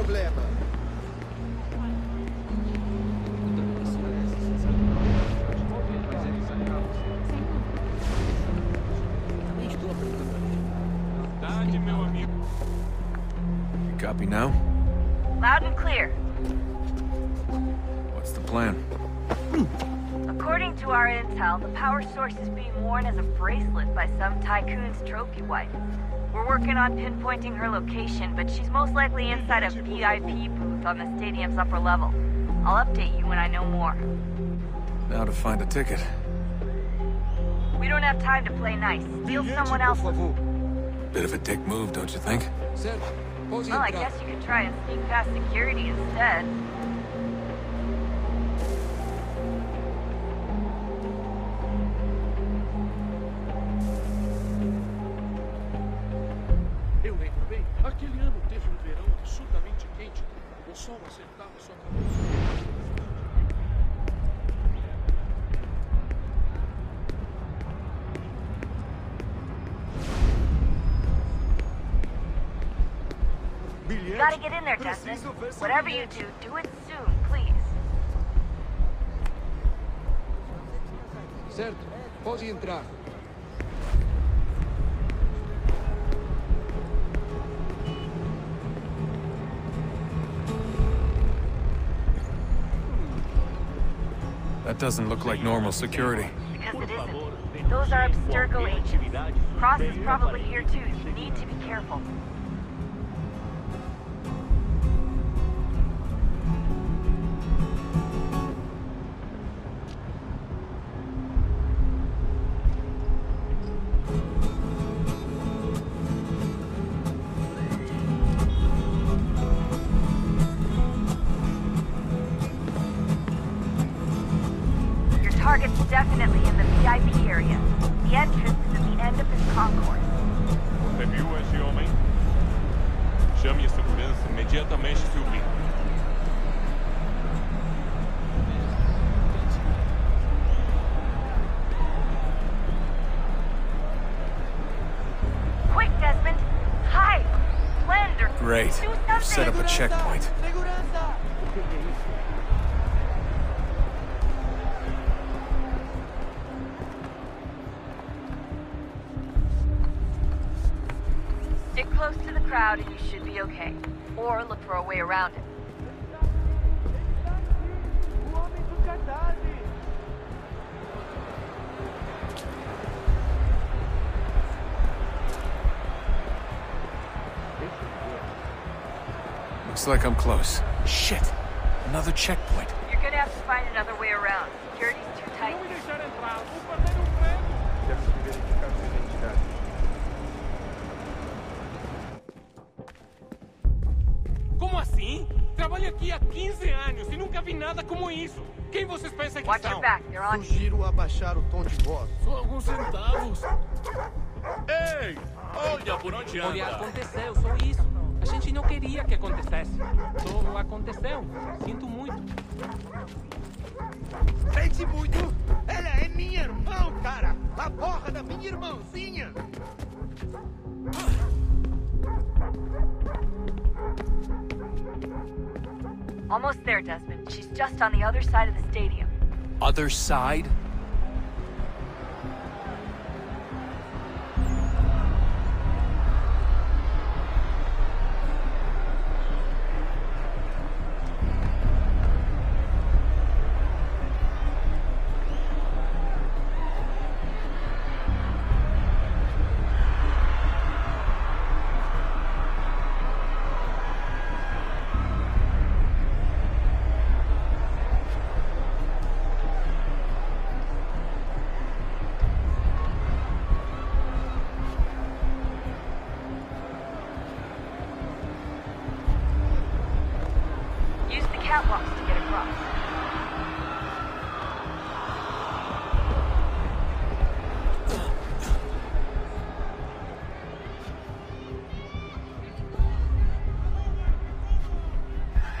problema. You copy now? Loud and clear. What's the plan? According to our intel, the power source is being worn as a bracelet by some tycoon's trophy wife. We're working on pinpointing her location, but she's most likely inside a VIP booth on the stadium's upper level. I'll update you when I know more. Now to find a ticket. We don't have time to play nice. Steal someone else's. Bit of a dick move, don't you think? Well, I guess you could try and sneak past security instead. Eu lembro bem, aquele ano teve um verão absurdamente quente. O sol acertava sua cabeça. You gotta get in there, Desmond. Whatever you do, do it soon, please. Certo, pode entrar. That doesn't look like normal security. Because it isn't. Those are Abstergo agents. Cross is probably here too. You need to be careful. Target's definitely in the VIP area. The entrance is at the end of this concourse. Você viu esse homem? Chame a segurança imediatamente, Silvio. Quick, Desmond! Hide! Blend or Great. do something! I've set up a checkpoint. Stick close to the crowd and you should be okay. Or look for a way around it. Looks like I'm close. Shit! Another checkpoint. You're gonna have to find another way around. Security's too tight. Como assim? Trabalho aqui há 15 anos e nunca vi nada como isso. Quem vocês pensam que Watch são? your back, they're on you. Sugiro abaixar o tom de voz. Só alguns centavos. Ei! Olha por onde anda. Olha, aconteceu, só isso. A gente não queria que acontecesse. Só aconteceu. Sinto muito. Sente muito? Ela é minha irmã, cara! A porra da minha irmãzinha! Almost there, Desmond. She's just on the other side of the stadium. Other side? Use the catwalks to get across.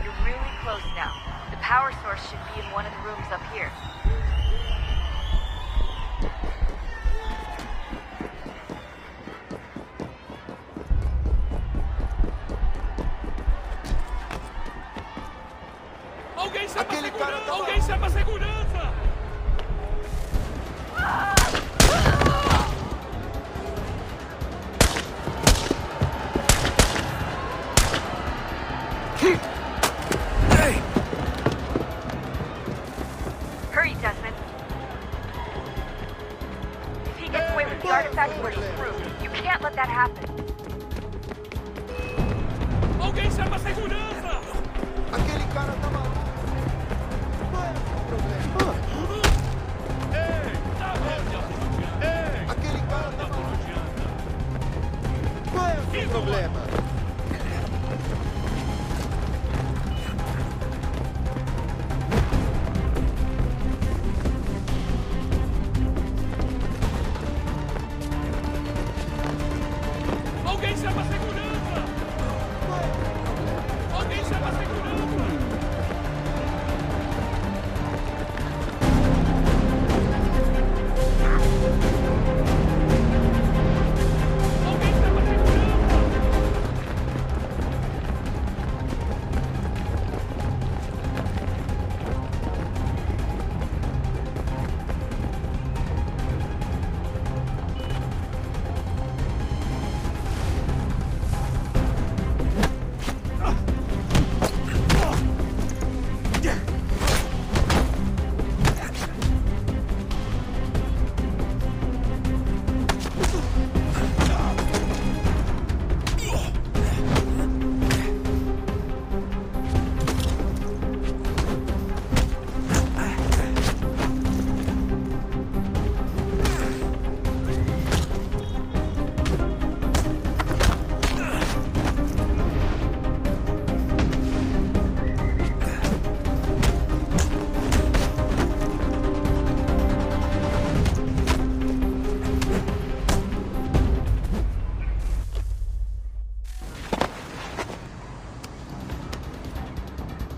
You're really close now. The power source should be in one of the rooms up here. Alguém chama Aquele cara segurança! tá Alguém chama segurança! Hey! Hurry, Desmond. If he gets away with the artifact, we're screwed. You can't let that happen. Alguém chama segurança! Aquele cara tá maluco. Qual é o problema? Ei! Tá vendo? Ei! Aquele cara tá maluco. Qual é o seu problema? Alguém chama segurança! Alguém chama segurança! Alguém chama segurança!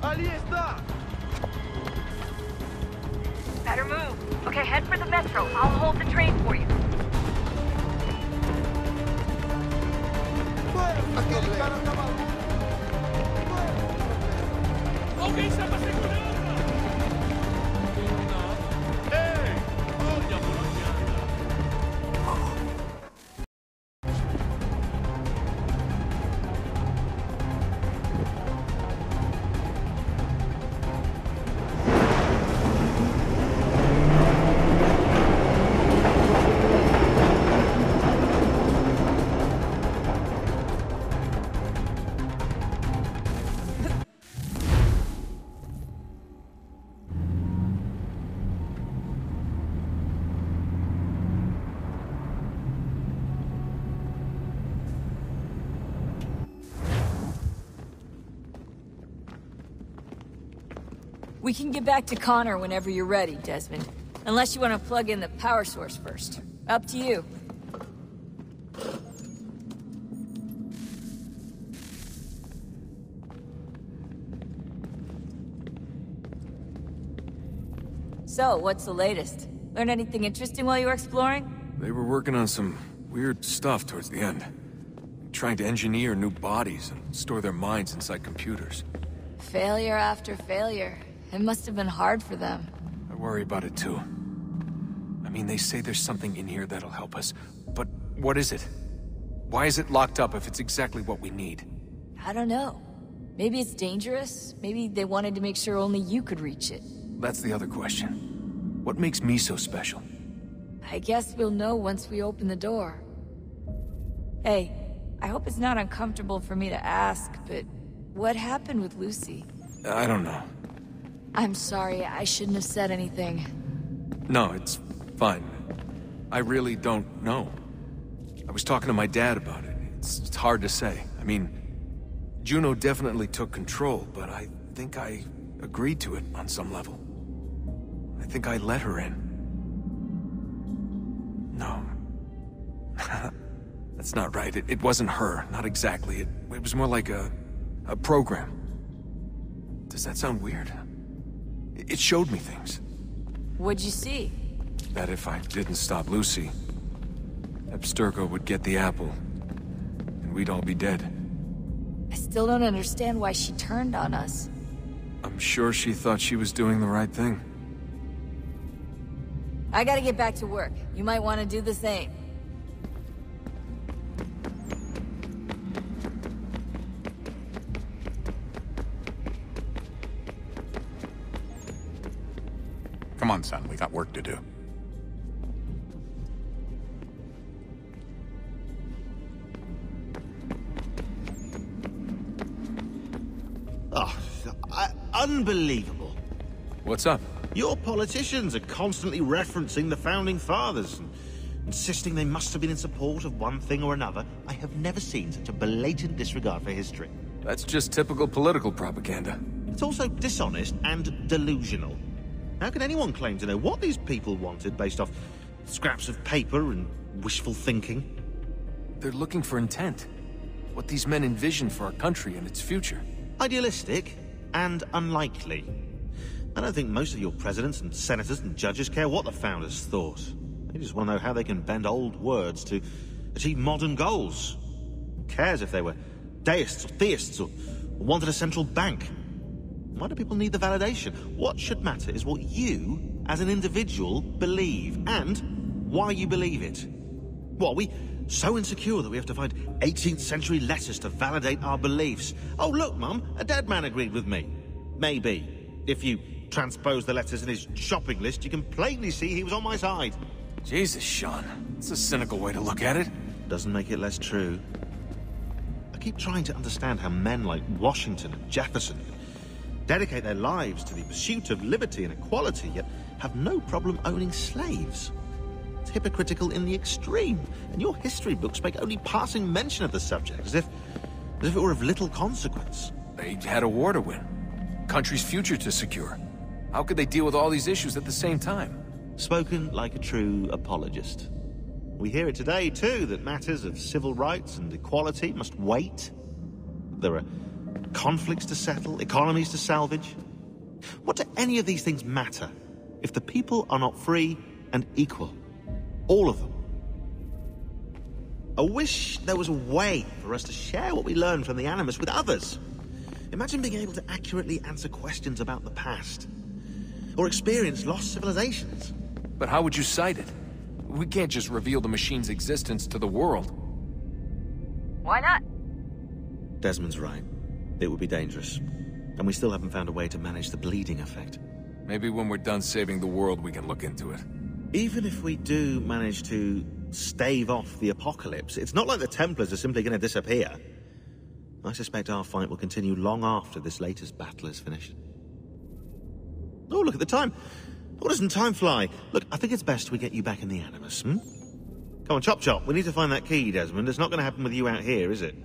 Ali está! Better move. Okay, head for the metro. I'll hold the train for you. Qual é o seu Aquele cara tá maluco. Qual é o seu problema? Alguém chama segurança! Ei! Olha por onde anda! We can get back to Connor whenever you're ready, Desmond. Unless you want to plug in the power source first. Up to you. So, what's the latest? Learn anything interesting while you were exploring? They were working on some weird stuff towards the end. Trying to engineer new bodies and store their minds inside computers. Failure after failure. It must have been hard for them. I worry about it too. I mean, they say there's something in here that'll help us, but what is it? Why is it locked up if it's exactly what we need? I don't know. Maybe it's dangerous. Maybe they wanted to make sure only you could reach it. That's the other question. What makes me so special? I guess we'll know once we open the door. Hey, I hope it's not uncomfortable for me to ask, but what happened with Lucy? I don't know. I'm sorry, I shouldn't have said anything. No, it's fine. I really don't know. I was talking to my dad about it. It's hard to say. I mean, Juno definitely took control, but I think I agreed to it on some level. I think I let her in. No. That's not right. It wasn't her. Not exactly. It was more like a program. Does that sound weird? It showed me things. What'd you see? That if I didn't stop Lucy, Abstergo would get the apple, and we'd all be dead. I still don't understand why she turned on us. I'm sure she thought she was doing the right thing. I gotta get back to work. You might want to do the same. Come on, son, we got work to do. Oh, unbelievable. What's up? Your politicians are constantly referencing the Founding Fathers and insisting they must have been in support of one thing or another. I have never seen such a blatant disregard for history. That's just typical political propaganda. It's also dishonest and delusional. How can anyone claim to know what these people wanted based off scraps of paper and wishful thinking? They're looking for intent. What these men envision for our country and its future. Idealistic and unlikely. I don't think most of your presidents and senators and judges care what the founders thought. They just want to know how they can bend old words to achieve modern goals. Who cares if they were deists or theists or wanted a central bank? Why do people need the validation? What should matter is what you, as an individual, believe, and why you believe it. What, are we so insecure that we have to find 18th century letters to validate our beliefs? Oh, look, Mum, a dead man agreed with me. Maybe. If you transpose the letters in his shopping list, you can plainly see he was on my side. Jesus, Sean. It's a cynical way to look at it. Doesn't make it less true. I keep trying to understand how men like Washington and Jefferson dedicate their lives to the pursuit of liberty and equality, yet have no problem owning slaves. It's hypocritical in the extreme, and your history books make only passing mention of the subject, as if it were of little consequence. They had a war to win. Country's future to secure. How could they deal with all these issues at the same time? Spoken like a true apologist. We hear it today, too, that matters of civil rights and equality must wait. There are conflicts to settle, economies to salvage. What do any of these things matter if the people are not free and equal? All of them. I wish there was a way for us to share what we learn from the Animus with others. Imagine being able to accurately answer questions about the past, or experience lost civilizations. But how would you cite it? We can't just reveal the machine's existence to the world. Why not? Desmond's right. It would be dangerous. And we still haven't found a way to manage the bleeding effect. Maybe when we're done saving the world, we can look into it. Even if we do manage to stave off the apocalypse, it's not like the Templars are simply going to disappear. I suspect our fight will continue long after this latest battle is finished. Oh, look at the time. Oh, doesn't time fly? Look, I think it's best we get you back in the Animus, Come on, chop chop. We need to find that key, Desmond. It's not going to happen with you out here, is it?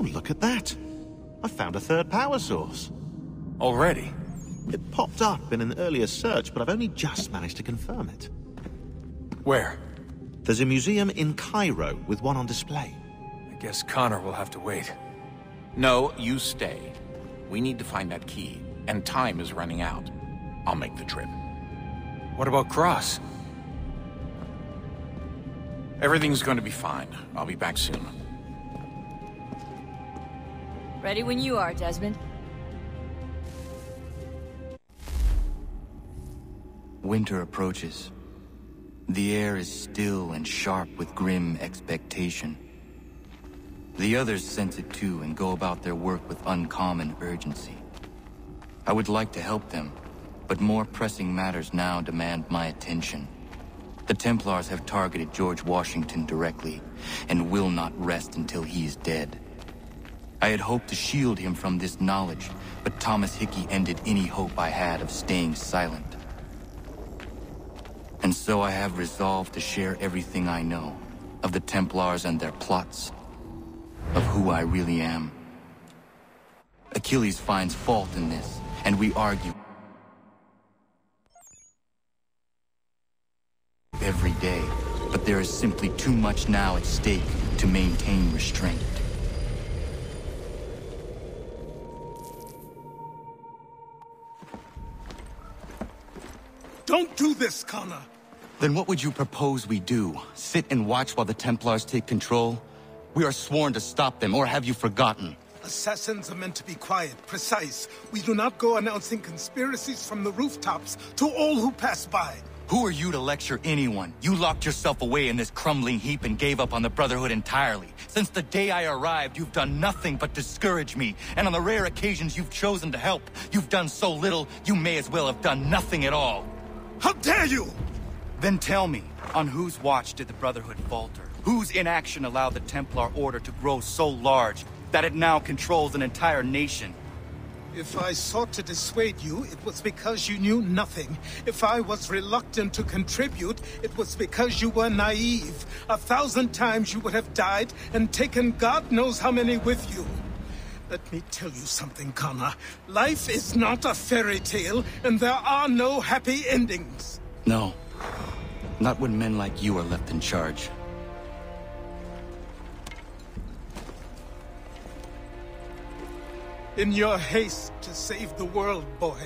Oh, look at that. I found a third power source. Already? It popped up in an earlier search, but I've only just managed to confirm it. Where? There's a museum in Cairo with one on display. I guess Connor will have to wait. No, you stay. We need to find that key, and time is running out. I'll make the trip. What about Cross? Everything's going to be fine. I'll be back soon. Ready when you are, Desmond. Winter approaches. The air is still and sharp with grim expectation. The others sense it too and go about their work with uncommon urgency. I would like to help them, but more pressing matters now demand my attention. The Templars have targeted George Washington directly, and will not rest until he is dead. I had hoped to shield him from this knowledge, but Thomas Hickey ended any hope I had of staying silent. And so I have resolved to share everything I know, of the Templars and their plots, of who I really am. Achilles finds fault in this, and we argue every day, but there is simply too much now at stake to maintain restraint. Don't do this, Connor! Then what would you propose we do? Sit and watch while the Templars take control? We are sworn to stop them, or have you forgotten? Assassins are meant to be quiet, precise. We do not go announcing conspiracies from the rooftops to all who pass by. Who are you to lecture anyone? You locked yourself away in this crumbling heap and gave up on the Brotherhood entirely. Since the day I arrived, you've done nothing but discourage me. And on the rare occasions you've chosen to help, you've done so little, you may as well have done nothing at all. How dare you! Then tell me, on whose watch did the Brotherhood falter? Whose inaction allowed the Templar Order to grow so large that it now controls an entire nation? If I sought to dissuade you, it was because you knew nothing. If I was reluctant to contribute, it was because you were naive. 1,000 times you would have died and taken God knows how many with you. Let me tell you something, Connor. Life is not a fairy tale, and there are no happy endings. No. Not when men like you are left in charge. In your haste to save the world, boy,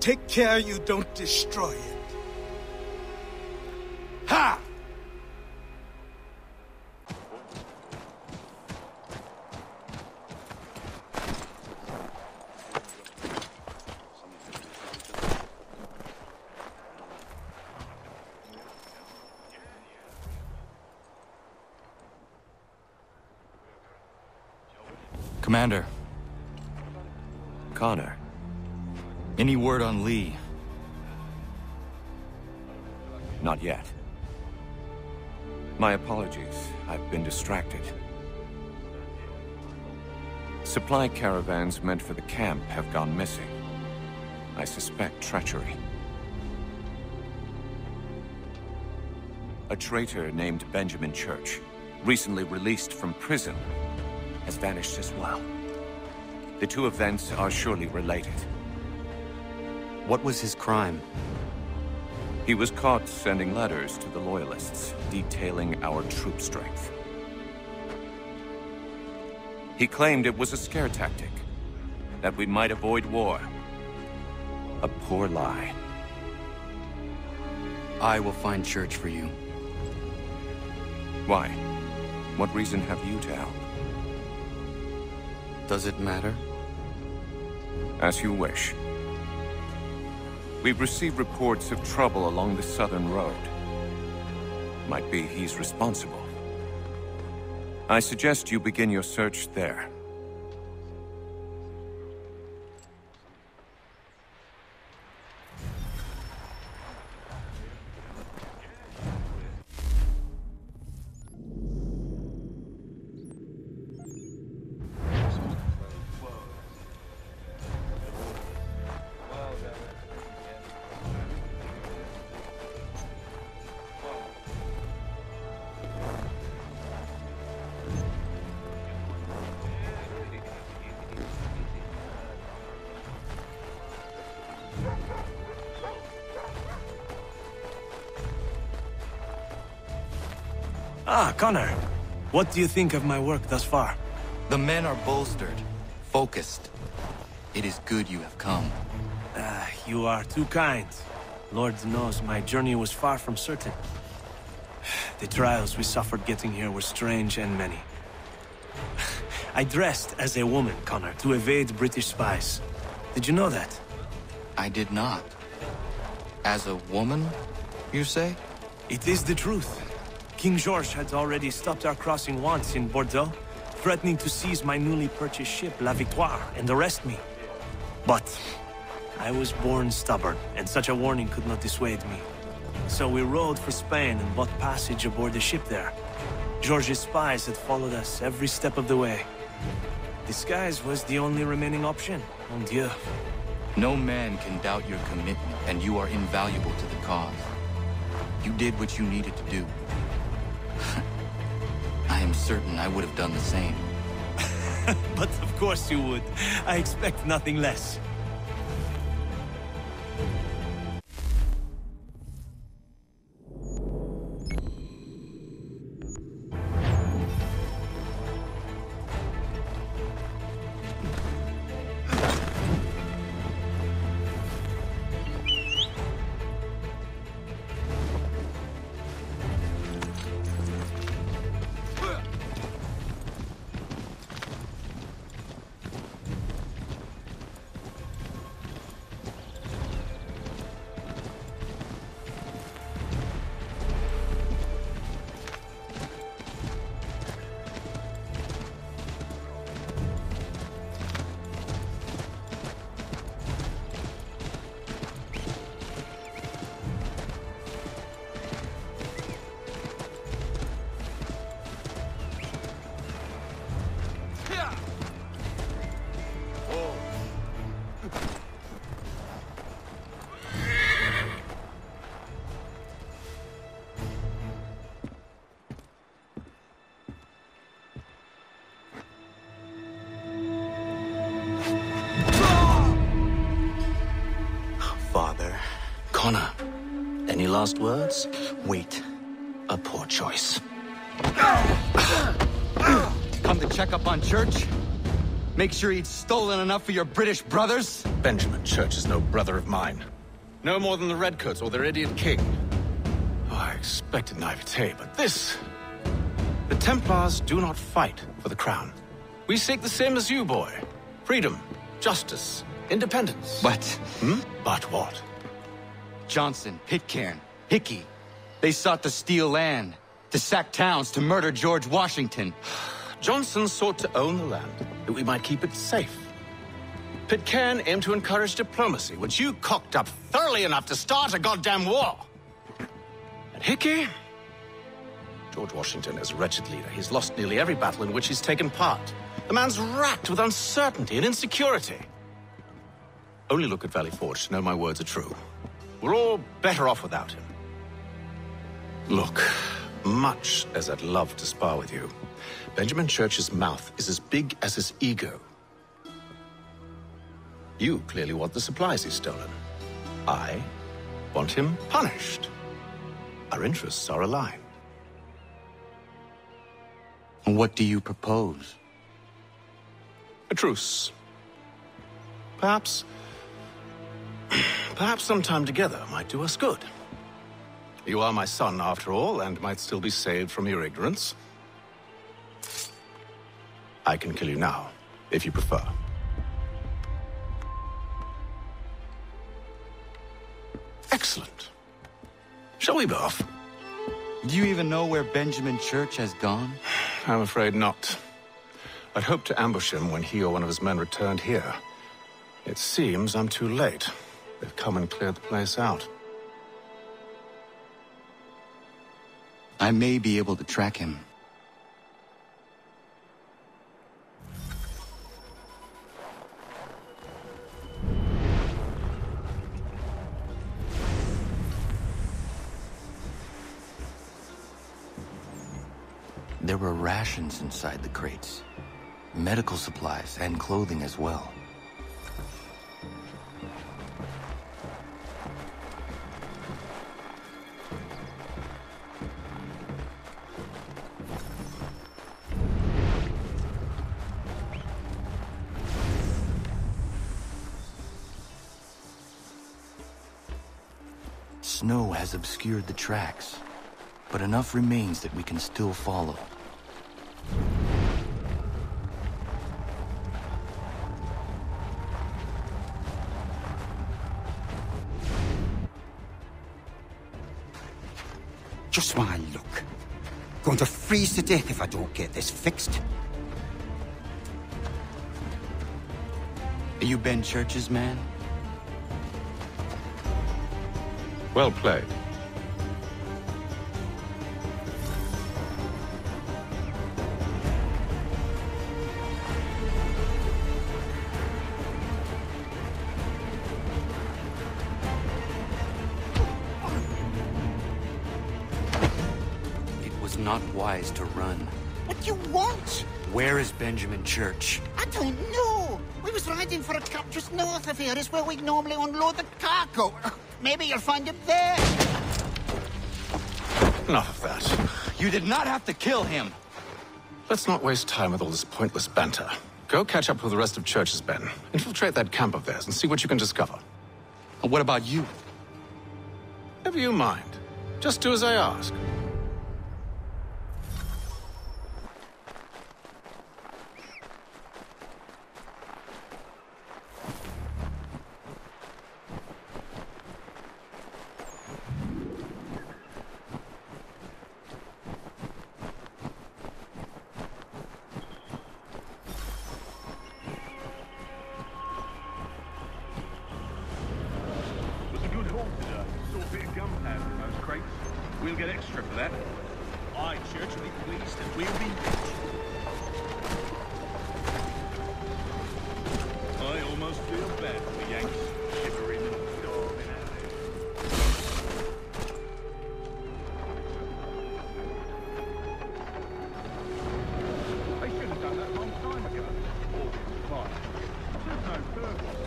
take care you don't destroy it. Ha! Commander. Connor. Any word on Lee? Not yet. My apologies. I've been distracted. Supply caravans meant for the camp have gone missing. I suspect treachery. A traitor named Benjamin Church, recently released from prison, has vanished as well. The two events are surely related. What was his crime? He was caught sending letters to the Loyalists, detailing our troop strength. He claimed it was a scare tactic, that we might avoid war. A poor lie. I will find Church for you. Why? What reason have you to help? Does it matter? As you wish. We've received reports of trouble along the southern road. Might be he's responsible. I suggest you begin your search there. Ah, Connor. What do you think of my work thus far? The men are bolstered, focused. It is good you have come. You are too kind. Lord knows my journey was far from certain. The trials we suffered getting here were strange and many. I dressed as a woman, Connor, to evade British spies. Did you know that? I did not. As a woman, you say? It is the truth. King George had already stopped our crossing once in Bordeaux, threatening to seize my newly purchased ship, La Victoire, and arrest me. But I was born stubborn, and such a warning could not dissuade me. So we rode for Spain and bought passage aboard the ship there. George's spies had followed us every step of the way. Disguise was the only remaining option, mon Dieu. No man can doubt your commitment, and you are invaluable to the cause. You did what you needed to do. I am certain I would have done the same. But of course you would. I expect nothing less. Connor, any last words? Wait. A poor choice. Come to check up on Church? Make sure he'd stolen enough for your British brothers? Benjamin Church is no brother of mine. No more than the Redcoats or their idiot king. Oh, I expected naivete, but this... The Templars do not fight for the crown. We seek the same as you, boy. Freedom, justice, independence. But... But what? Johnson, Pitcairn, Hickey. They sought to steal land, to sack towns, to murder George Washington. Johnson sought to own the land, that we might keep it safe. Pitcairn aimed to encourage diplomacy, which you cocked up thoroughly enough to start a goddamn war. And Hickey? George Washington is a wretched leader. He's lost nearly every battle in which he's taken part. The man's racked with uncertainty and insecurity. Only look at Valley Forge to know my words are true. We're all better off without him. Look, much as I'd love to spar with you, Benjamin Church's mouth is as big as his ego. You clearly want the supplies he's stolen. I want him punished. Our interests are aligned. What do you propose? A truce. Perhaps some time together might do us good. You are my son, after all, and might still be saved from your ignorance. I can kill you now, if you prefer. Excellent. Shall we be off? Do you even know where Benjamin Church has gone? I'm afraid not. I'd hoped to ambush him when he or one of his men returned here. It seems I'm too late. They've come and cleared the place out. I may be able to track him. There were rations inside the crates. Medical supplies and clothing as well. snow has obscured the tracks, but enough remains that we can still follow. Just my luck. Going to freeze to death if I don't get this fixed. Are you Ben Church's man? Well played. It was not wise to run. What do you want? Where is Benjamin Church? I don't know. We was riding for a cup just north of here. It's where we normally unload the cargo. Maybe you'll find him there. Enough of that. You did not have to kill him. Let's not waste time with all this pointless banter. Go catch up with the rest of Church's men. Infiltrate that camp of theirs and see what you can discover. And what about you? Never you mind. Just do as I ask. We'll get extra for that. Aye, Church will be pleased and we'll be rich. I almost feel bad for the Yanks, shivering and starving out there. They should have done that a long time ago. Or fine. There's no purpose.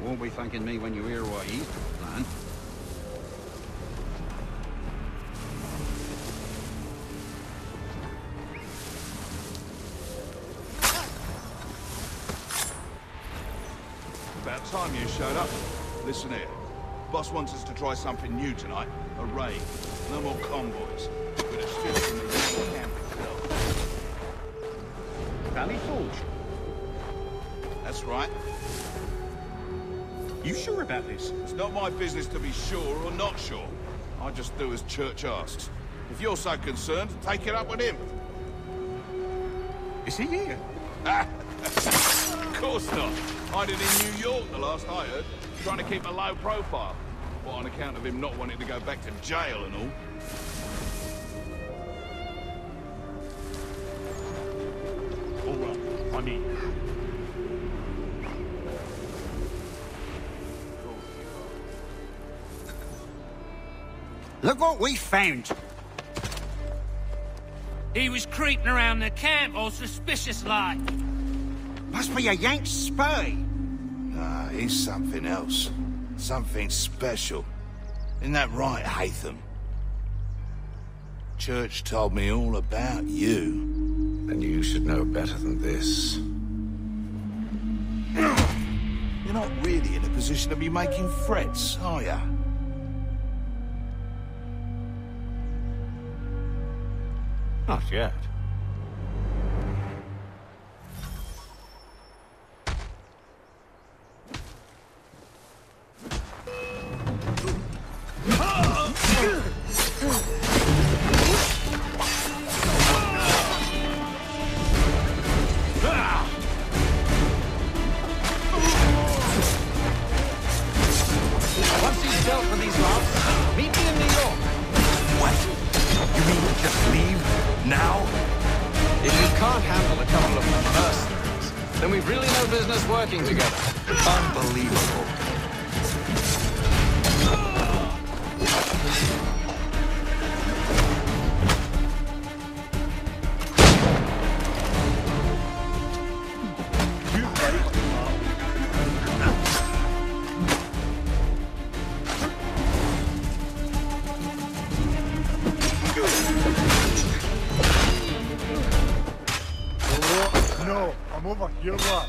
Won't be thanking me when you hear what he's planning. About time you showed up. Listen here. Boss wants us to try something new tonight. A raid. No more convoys. We're a strip from the Union camp itself. Valley Forge? That's right. You sure about this? It's not my business to be sure or not sure. I just do as Church asks. If you're so concerned, take it up with him. Is he here? Of course not. Hiding in New York, the last I heard. Trying to keep a low profile. What, on account of him not wanting to go back to jail and all? All right, I'm in. Look what we found. He was creeping around the camp all suspicious-like. Must be a Yank spy. Nah, he's something else. Something special. Isn't that right, Haytham? Church told me all about you. And you should know better than this. You're not really in a position to be making threats, are ya? Not yet. Once he's dealt with these mobs, meet me in New York. What? You mean just leave? Now? If you can't handle a couple of mercenaries, then we've really no business working together. Unbelievable. No, I'm over here, lad.